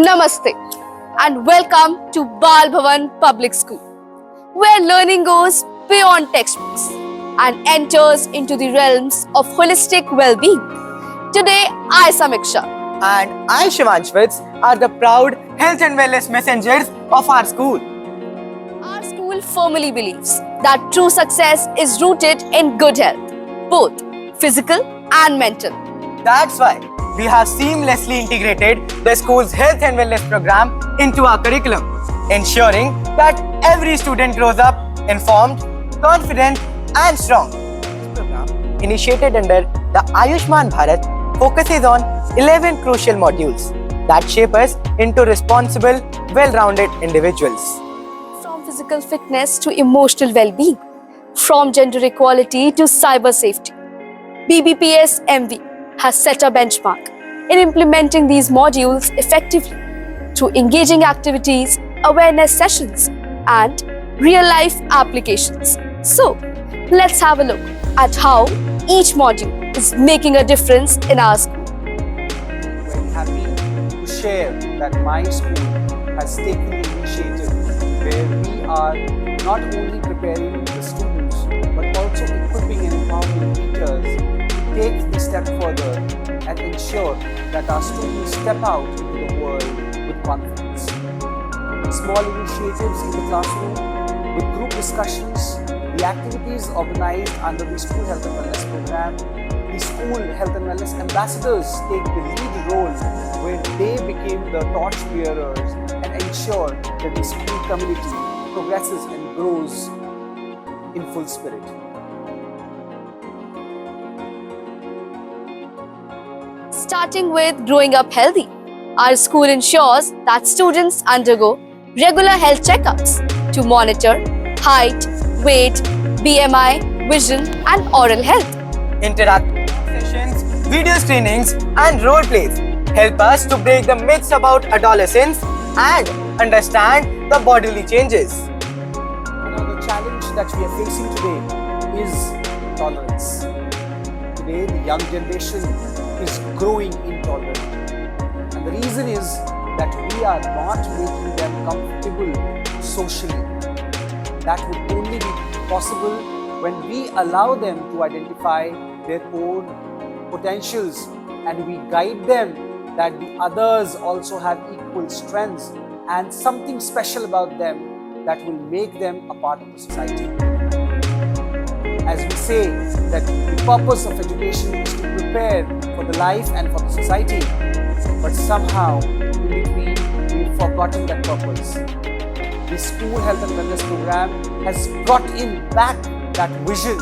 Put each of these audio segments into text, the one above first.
Namaste and welcome to Bal Bhavan Public School, where learning goes beyond textbooks and enters into the realms of holistic well-being. Today, I, Samiksha, and I, Shivanshvits, are the proud health and wellness messengers of our school. Our school firmly believes that true success is rooted in good health, both physical and mental. That's why we have seamlessly integrated the school's health and wellness program into our curriculum, ensuring that every student grows up informed, confident, and strong. This program, initiated under the Ayushman Bharat, focuses on 11 crucial modules that shape us into responsible, well-rounded individuals. From physical fitness to emotional well-being, from gender equality to cyber safety, BBPS MV has set a benchmark in implementing these modules effectively through engaging activities, awareness sessions, and real-life applications. So, let's have a look at how each module is making a difference in our school. Very happy to share that my school has taken the initiative where we are not only preparing the students but also equipping and empowering teachers to take the step further and ensure that our students step out into the world with confidence. Small initiatives in the classroom with group discussions, the activities organized under the School Health and Wellness Program, the School Health and Wellness Ambassadors take the lead role where they became the torch bearers and ensure that the school community progresses and grows in full spirit. Starting with growing up healthy, our school ensures that students undergo regular health checkups to monitor height, weight, BMI, vision, and oral health. Interactive sessions, video screenings, and role plays help us to break the myths about adolescence and understand the bodily changes. Another challenge that we are facing today is tolerance. Today, the young generation is growing intolerant. And the reason is that we are not making them comfortable socially. That would only be possible when we allow them to identify their own potentials and we guide them that the others also have equal strengths and something special about them that will make them a part of the society. As we say that the purpose of education is to prepare for the life and for the society, but somehow in between we've forgotten that purpose. The School Health and Wellness Program has brought in back that vision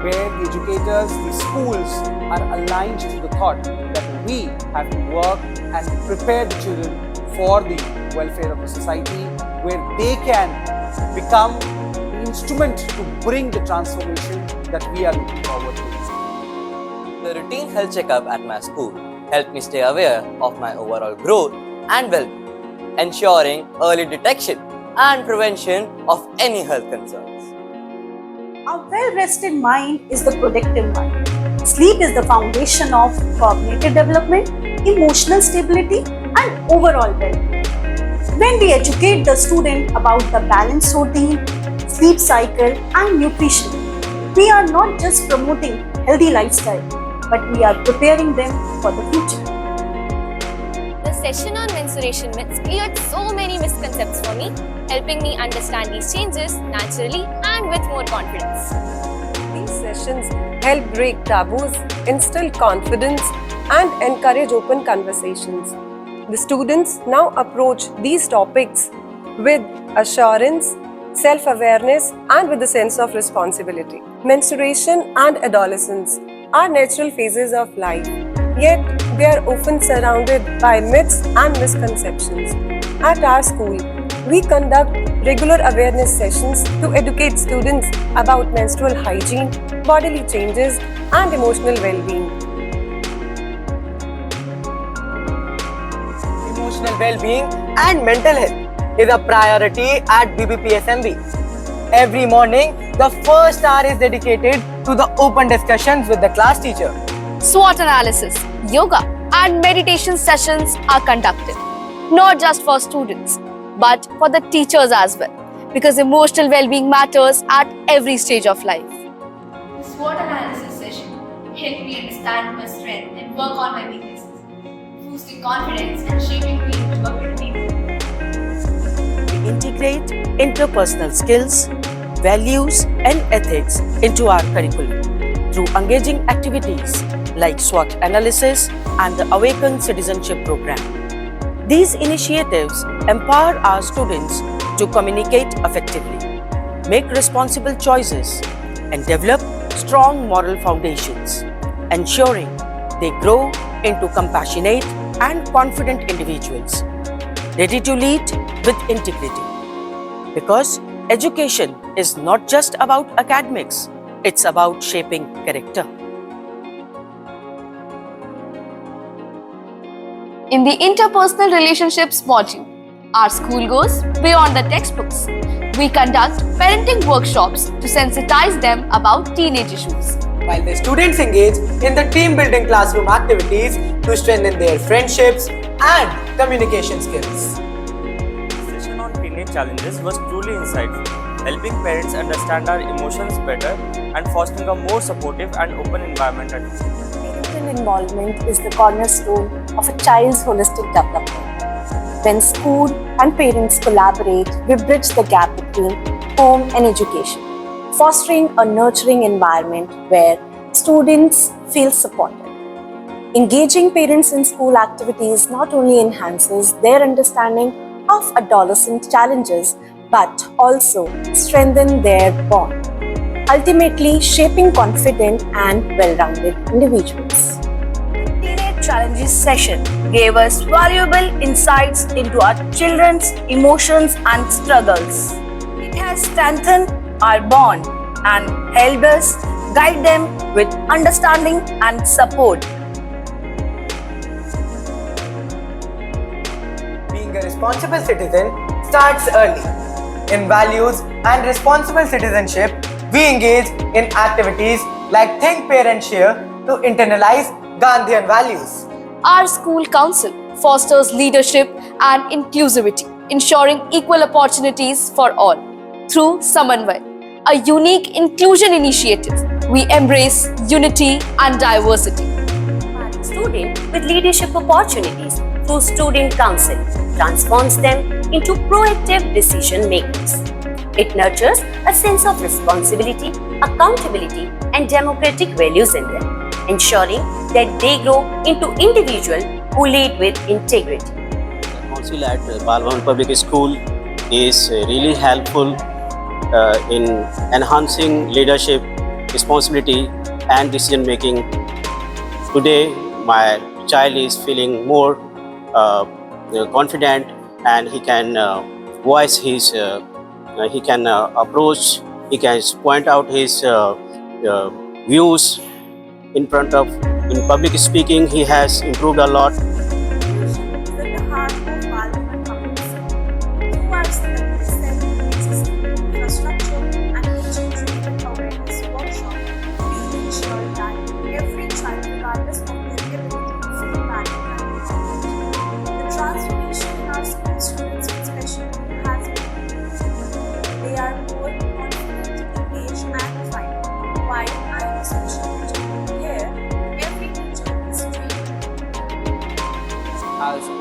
where the educators, the schools are aligned to the thought that we have to work and prepare the children for the welfare of the society where they can become the instrument to bring the transformation that we are looking forward to. The routine health checkup at my school helped me stay aware of my overall growth and well-being, ensuring early detection and prevention of any health concerns. A well-rested mind is the productive mind. Sleep is the foundation of cognitive development, emotional stability, and overall well-being. When we educate the student about the balanced routine, sleep cycle, and nutrition, we are not just promoting healthy lifestyle, but we are preparing them for the future. The session on menstruation myths cleared so many misconceptions for me, helping me understand these changes naturally and with more confidence. These sessions help break taboos, instill confidence, and encourage open conversations. The students now approach these topics with assurance, self-awareness, and with a sense of responsibility. Menstruation and adolescence are natural phases of life, yet they are often surrounded by myths and misconceptions. At our school, we conduct regular awareness sessions to educate students about menstrual hygiene, bodily changes, and emotional well-being. Emotional well-being and mental health is a priority at BBPSMB. Every morning, the first hour is dedicated to the open discussions with the class teacher. SWOT analysis, yoga, and meditation sessions are conducted. not just for students, but for the teachers as well, because emotional well-being matters at every stage of life. The SWOT analysis session helped me understand my strength and work on my weaknesses, boosting confidence and shaping me into a better leader. We integrate interpersonal skills, values, and ethics into our curriculum through engaging activities like SWOT analysis and the Awaken Citizenship Program. These initiatives empower our students to communicate effectively, make responsible choices, and develop strong moral foundations, ensuring they grow into compassionate and confident individuals, ready to lead with integrity. Because education is not just about academics, it's about shaping character. In the interpersonal relationships module, our school goes beyond the textbooks. We conduct parenting workshops to sensitize them about teenage issues. While the students engage in the team-building classroom activities to strengthen their friendships and communication skills. The session on teenage challenges was truly insightful, helping parents understand our emotions better and fostering a more supportive and open environment at home. Parental involvement is the cornerstone of a child's holistic development. When school and parents collaborate, we bridge the gap between home and education, fostering a nurturing environment where students feel supported. Engaging parents in school activities not only enhances their understanding of adolescent challenges, but also strengthens their bond, ultimately shaping confident and well-rounded individuals. Teenage Challenges session gave us valuable insights into our children's emotions and struggles. It has strengthened our bond and helped us guide them with understanding and support. Being a responsible citizen starts early. In values and responsible citizenship, we engage in activities like Think, Parent, Share to internalize Gandhian values. Our school council fosters leadership and inclusivity, ensuring equal opportunities for all. Through Samanvay, a unique inclusion initiative, we embrace unity and diversity. Student with leadership opportunities through Student Council transforms them into proactive decision makers. It nurtures a sense of responsibility, accountability, and democratic values in them, ensuring that they grow into individuals who lead with integrity. The council at Balbhavan Public School is really helpful in enhancing leadership, responsibility, and decision making. Today, my child is feeling more confident, and he can voice his, he can approach, he can point out his views in front of, in public speaking. He has improved a lot. Also,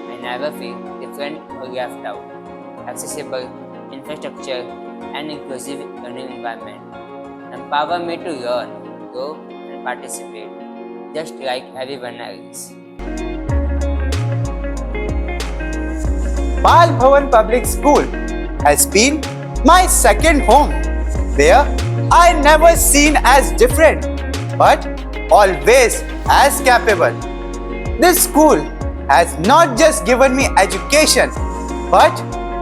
I never feel different or left out. Accessible infrastructure and inclusive learning environment empower me to learn, grow, and participate, just like everyone else. Balbhavan Public School has been my second home, where I never seen as different, but always as capable. This school has not just given me education, but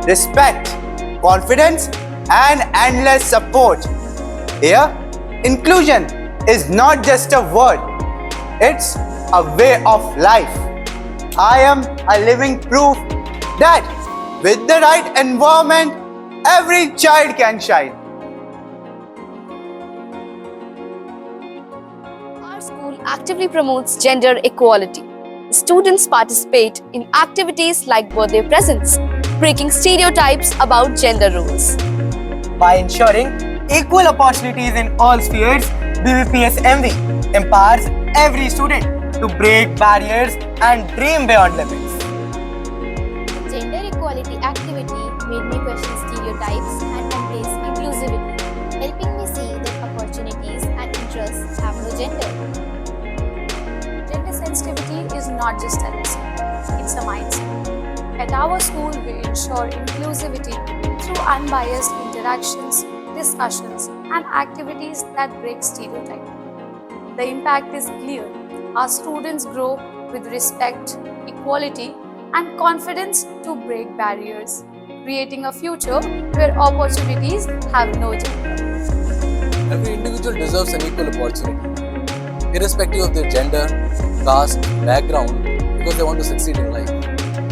respect, confidence, and endless support. Here, inclusion is not just a word, it's a way of life. I am a living proof that with the right environment, every child can shine. Our school actively promotes gender equality. Students participate in activities like birthday presents, breaking stereotypes about gender roles. By ensuring equal opportunities in all spheres, BBPS MV empowers every student to break barriers and dream beyond limits. Gender equality activity made me question stereotypes and embrace inclusivity, helping me see that opportunities and interests have no gender. Gender sensitivity is not just a lesson, it's a mindset. At our school, we ensure inclusivity through unbiased interactions, discussions, and activities that break stereotypes. The impact is clear. Our students grow with respect, equality, and confidence to break barriers, creating a future where opportunities have no gender. Every individual deserves an equal opportunity, irrespective of their gender, caste, background, because they want to succeed in life.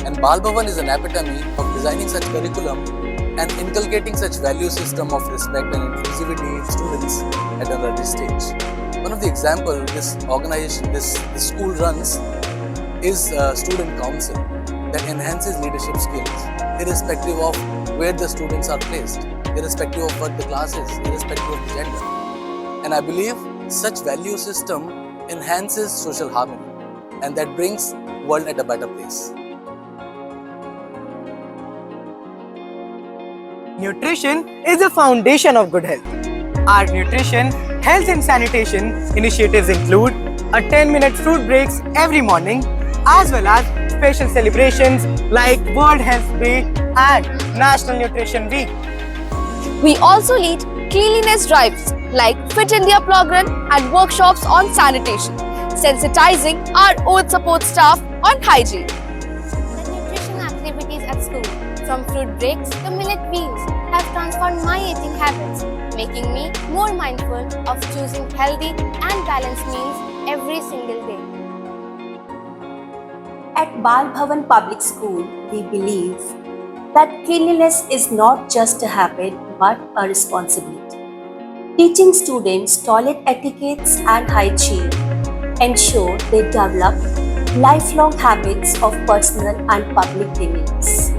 And Bal Bhavan is an epitome of designing such curriculum and inculcating such value system of respect and inclusivity in students at an early stage. One of the example this organization, this school runs is a student council that enhances leadership skills, irrespective of where the students are placed, irrespective of what the class is, irrespective of the gender. And I believe such value system enhances social harmony, and that brings world at a better place. Nutrition is the foundation of good health. Our nutrition, health and sanitation initiatives include a 10-minute fruit breaks every morning, as well as special celebrations like World Health Day and National Nutrition Week. We also lead cleanliness drives like Fit India program and workshops on sanitation, sensitizing our own support staff on hygiene. The nutrition activities at school, from fruit breaks to millet meals, have transformed my eating habits, making me more mindful of choosing healthy and balanced meals every single day. At Bal Bhavan Public School, we believe that cleanliness is not just a habit but a responsibility. Teaching students toilet etiquettes and hygiene ensure they develop lifelong habits of personal and public cleanliness.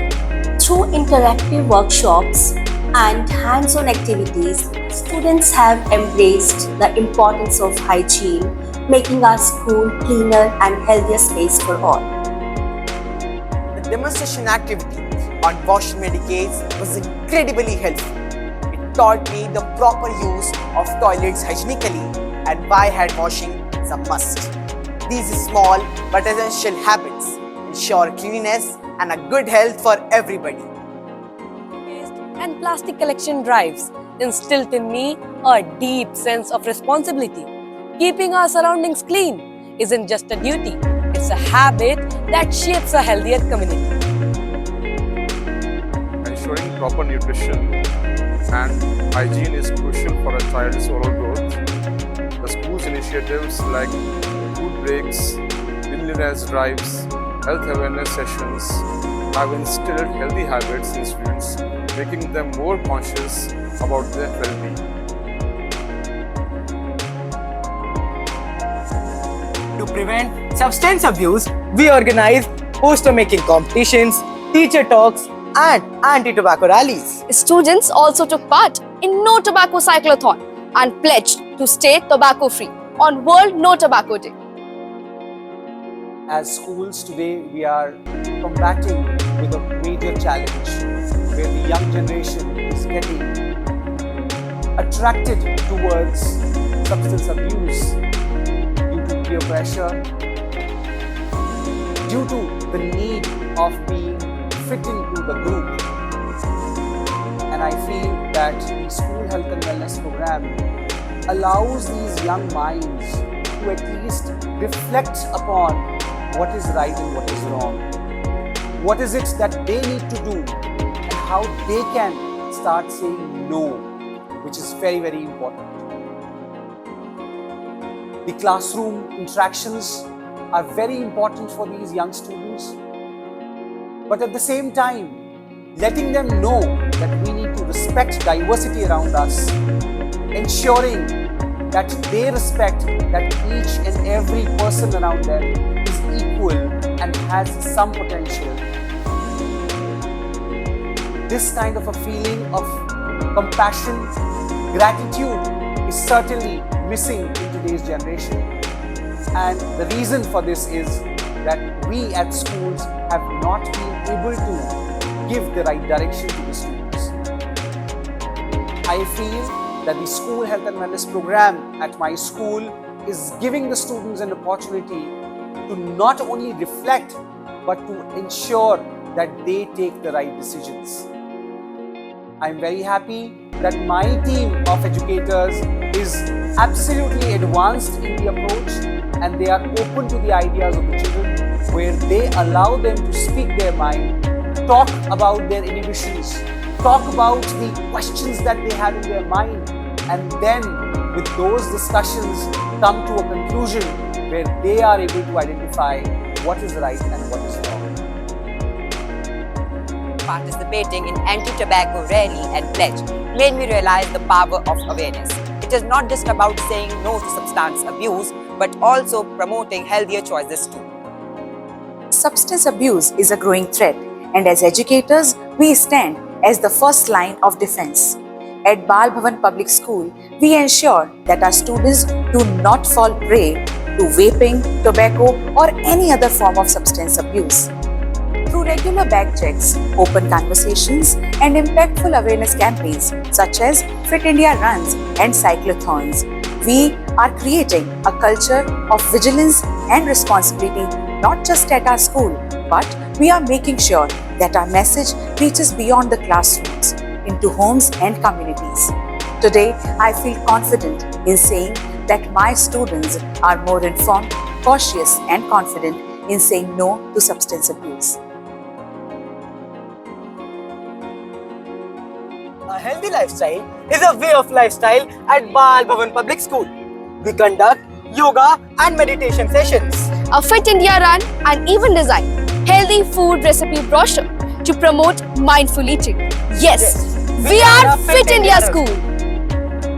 Through interactive workshops and hands-on activities, students have embraced the importance of hygiene, making our school cleaner and healthier space for all. The demonstration activity on washing medicates was incredibly helpful. It taught me the proper use of toilets hygienically and why hand washing is a must. These small but essential habits ensure cleanliness and a good health for everybody. And plastic collection drives instilled in me a deep sense of responsibility. Keeping our surroundings clean isn't just a duty, it's a habit that shapes a healthier community. Ensuring proper nutrition and hygiene is crucial for a child's overall growth. The school's initiatives like food breaks, cleanliness drives, health awareness sessions have instilled healthy habits in students, making them more conscious about their well-being. To prevent substance abuse, we organize poster-making competitions, teacher talks, and anti-tobacco rallies. Students also took part in No Tobacco Cyclothon and pledged to stay tobacco-free on World No Tobacco Day. As schools today, we are combating with a major challenge where the young generation is getting attracted towards substance abuse due to peer pressure, due to the need of being fit into the group. And I feel that the School Health and Wellness program allows these young minds to at least reflect upon what is right and what is wrong. What is it that they need to do and how they can start saying no, which is very, very important. The classroom interactions are very important for these young students, but at the same time, letting them know that we need to respect diversity around us, ensuring that they respect that each and every person around them is equal equal and has some potential. This kind of a feeling of compassion, gratitude is certainly missing in today's generation. And the reason for this is that we at schools have not been able to give the right direction to the students. I feel that the school health and wellness program at my school is giving the students an opportunity to not only reflect but to ensure that they take the right decisions. I'm very happy that my team of educators is absolutely advanced in the approach and they are open to the ideas of the children, where they allow them to speak their mind, talk about their inhibitions, talk about the questions that they have in their mind, and then with those discussions come to a conclusion where they are able to identify what is right and what is wrong. Participating in anti-tobacco rally and pledge made me realize the power of awareness. It is not just about saying no to substance abuse, but also promoting healthier choices too. Substance abuse is a growing threat, and as educators, we stand as the first line of defense. At Bal Bhavan Public School, we ensure that our students do not fall prey to vaping, tobacco, or any other form of substance abuse. Through regular bag checks, open conversations, and impactful awareness campaigns such as Fit India Runs and Cyclothons, we are creating a culture of vigilance and responsibility not just at our school, but we are making sure that our message reaches beyond the classrooms, into homes and communities. Today, I feel confident in saying that my students are more informed, cautious, and confident in saying no to substance abuse. A healthy lifestyle is a way of lifestyle at Bal Bhavan Public School. We conduct yoga and meditation sessions, a Fit India run, and even design healthy food recipe brochure to promote mindful eating. Yes, we are Fit India School.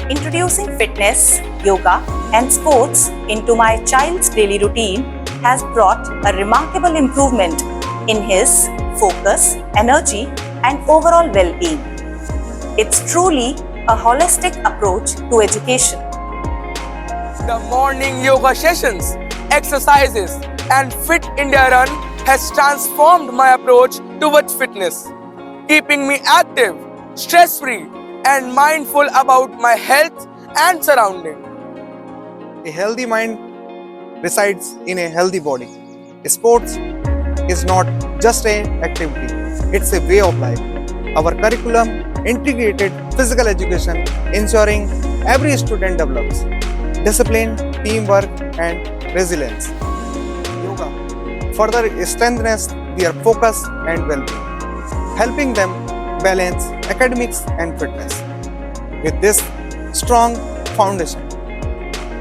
Introducing fitness, yoga, and sports into my child's daily routine has brought a remarkable improvement in his focus, energy, and overall well-being. It's truly a holistic approach to education. The morning yoga sessions, exercises, and Fit India Run has transformed my approach towards fitness, keeping me active, stress-free, and mindful about my health and surrounding. A healthy mind resides in a healthy body. Sports is not just an activity, it's a way of life. Our curriculum integrated physical education, ensuring every student develops discipline, teamwork, and resilience. Yoga further strengthens their focus and well-being, helping them balance academics and fitness. With this strong foundation,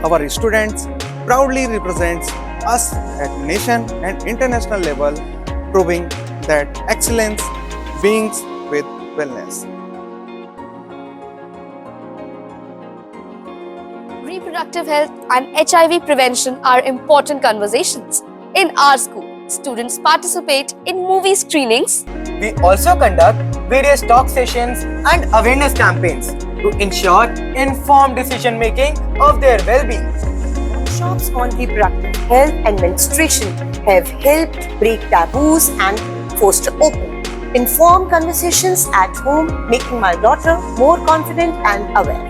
our students proudly represents us at nation and international level, proving that excellence begins with wellness. Reproductive health and HIV prevention are important conversations. In our school, students participate in movie screenings. We also conduct various talk sessions and awareness campaigns to ensure informed decision making of their well-being. Workshops on reproductive health and menstruation have helped break taboos and foster open, informed conversations at home, making my daughter more confident and aware.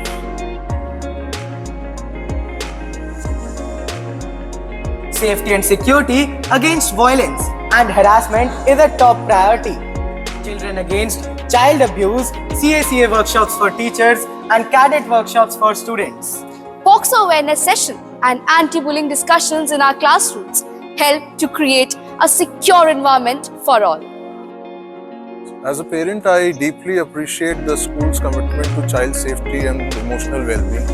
Safety and security against violence and harassment is a top priority. Children Against Child Abuse, CACA workshops for teachers and cadet workshops for students. POXO awareness session and anti-bullying discussions in our classrooms help to create a secure environment for all. As a parent, I deeply appreciate the school's commitment to child safety and emotional well-being.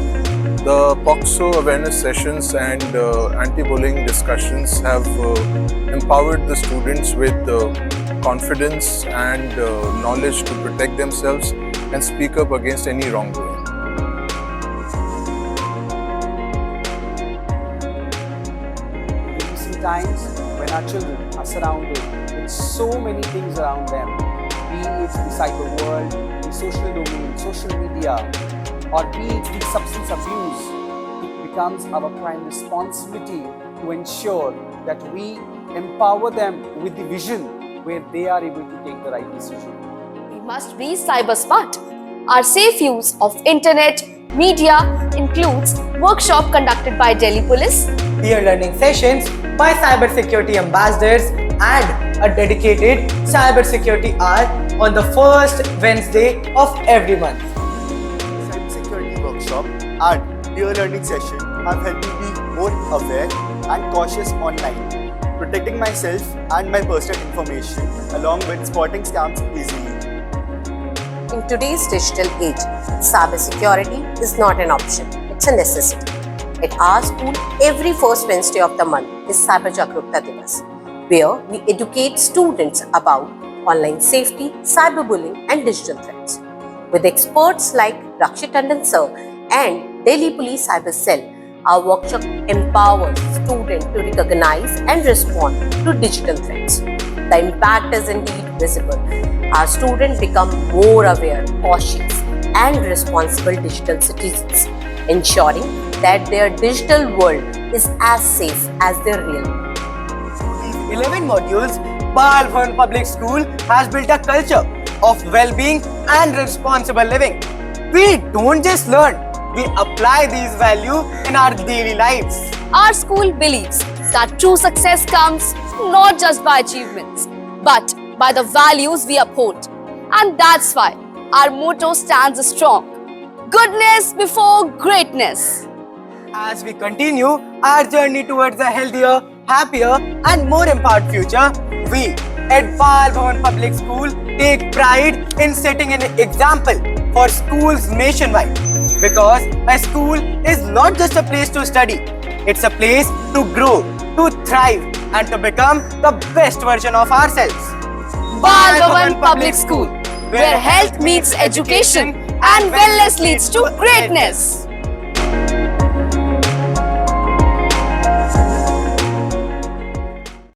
The POXO awareness sessions and anti-bullying discussions have empowered the students with confidence and knowledge to protect themselves and speak up against any wrongdoing. In recent times, when our children are surrounded with so many things around them, be it the cyber world, the social domain, social media, or be it the substance abuse, it becomes our prime responsibility to ensure that we empower them with the vision where they are able to take the right decision. We must be cyber smart. Our safe use of internet, media includes workshop conducted by Delhi Police, peer learning sessions by cybersecurity ambassadors, and a dedicated cybersecurity hour on the first Wednesday of every month. Cybersecurity workshop and peer learning session have helped me be more aware and cautious online, protecting myself and my personal information along with spotting scams easily. In today's digital age, cybersecurity is not an option, it's a necessity. At our school, every first Wednesday of the month is Cyber Jagrukta Divas, where we educate students about online safety, cyberbullying and digital threats. With experts like Rakshit Tandon Sir and Delhi Police Cyber Cell, our workshop empowers students to recognize and respond to digital threats. The impact is indeed visible. Our students become more aware, cautious, and responsible digital citizens, ensuring that their digital world is as safe as their real one. Through these 11 modules, Bal Bhavan Public School has built a culture of well-being and responsible living. We don't just learn, we apply these values in our daily lives. Our school believes that true success comes not just by achievements, but by the values we uphold. And that's why our motto stands strong: goodness before greatness. As we continue our journey towards a healthier, happier and more empowered future, we at Bal Bhavan Public School take pride in setting an example for schools nationwide. Because a school is not just a place to study, it's a place to grow, to thrive and to become the best version of ourselves. Bal Bhavan Public School, where health meets education and wellness leads to greatness.